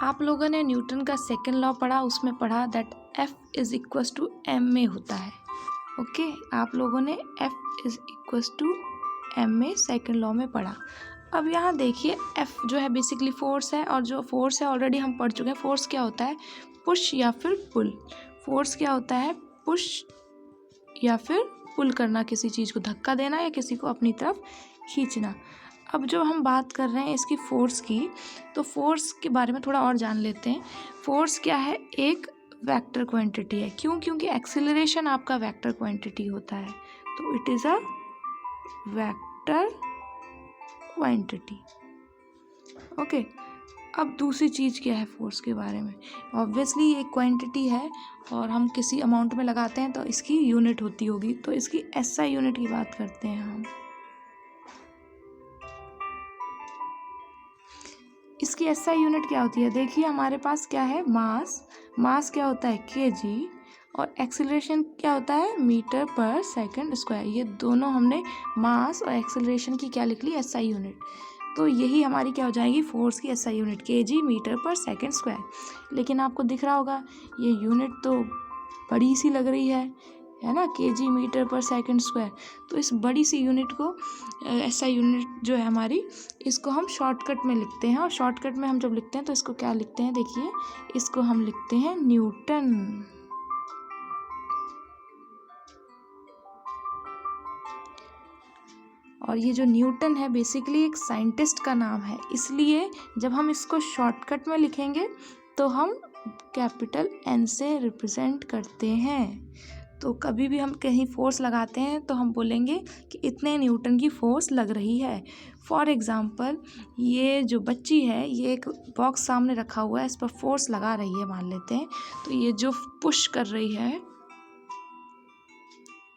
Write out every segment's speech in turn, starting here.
आप लोगों ने न्यूटन का सेकंड लॉ पढ़ा, उसमें पढ़ा that F is equals to m में होता है। ओके, आप लोगों ने F is equals to m में सेकंड लॉ में पढ़ा। अब यहाँ देखिए F जो है बेसिकली फोर्स है, और जो फोर्स है ऑलरेडी हम पढ़ चुके हैं। फोर्स क्या होता है? पुश या फिर पुल। फोर्स क्या होता है? पुश या फिर पुल करना, किसी चीज़ को धक्का देना या किसी को अपनी तरफ खींचना। अब जो हम बात कर रहे हैं इसकी फोर्स की, तो फोर्स के बारे में थोड़ा और जान लेते हैं। फोर्स क्या है? एक वेक्टर क्वांटिटी है। क्यों? क्योंकि एक्सीलरेशन आपका वेक्टर क्वांटिटी होता है, तो it is a vector quantity. Okay, अब दूसरी चीज़ क्या है फोर्स के बारे में? ऑब्वियसली ये क्वांटिटी है और हम किसी अमाउंट में लगाते हैं तो इसकी यूनिट होती होगी, तो इसकी SI यूनिट की बात करते हैं हम। इसकी SI यूनिट क्या होती है? देखिए हमारे पास क्या है? मास क्या होता है? kg, और एक्सीलरेशन क्या होता है? मीटर पर सेकंड स्क्वायर। ये दोनों हमने मास और एक्सीलरेशन की क्या लिख ली? SI unit. तो यही हमारी क्या हो जाएगी? फोर्स की SI यूनिट, kg मीटर पर सेकंड स्क्वायर। लेकिन आपको दिख रहा होगा ये यूनिट तो बड़ी सी लग रही है ना, kg मीटर पर सेकंड स्क्वायर। तो इस बड़ी सी यूनिट को SI यूनिट जो है हमारी, इसको हम शॉर्टकट में लिखते हैं। और शॉर्टकट में हम जब लिखते हैं तो इसको क्या लिखते हैं? देखिए, इसको हम लिखते हैं न्यूटन। और ये जो न्यूटन है बेसिकली एक साइंटिस्ट का नाम है, इसलिए जब हम इसको शॉर्टकट में लिखेंगे तो हम कैपिटल N से रिप्रेजेंट करते हैं। तो कभी भी हम कहीं फोर्स लगाते हैं तो हम बोलेंगे कि इतने न्यूटन की फोर्स लग रही है। फॉर एग्ज़ाम्पल, ये जो बच्ची है, ये एक बॉक्स सामने रखा हुआ है, इस पर फोर्स लगा रही है मान लेते हैं। तो ये जो पुश कर रही है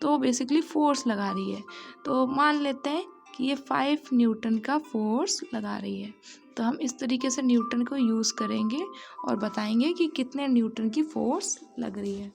तो बेसिकली फोर्स लगा रही है, तो मान लेते हैं कि ये 5 न्यूटन का फोर्स लगा रही है। तो हम इस तरीके से न्यूटन को यूज़ करेंगे और बताएंगे कि कितने न्यूटन की फोर्स लग रही है।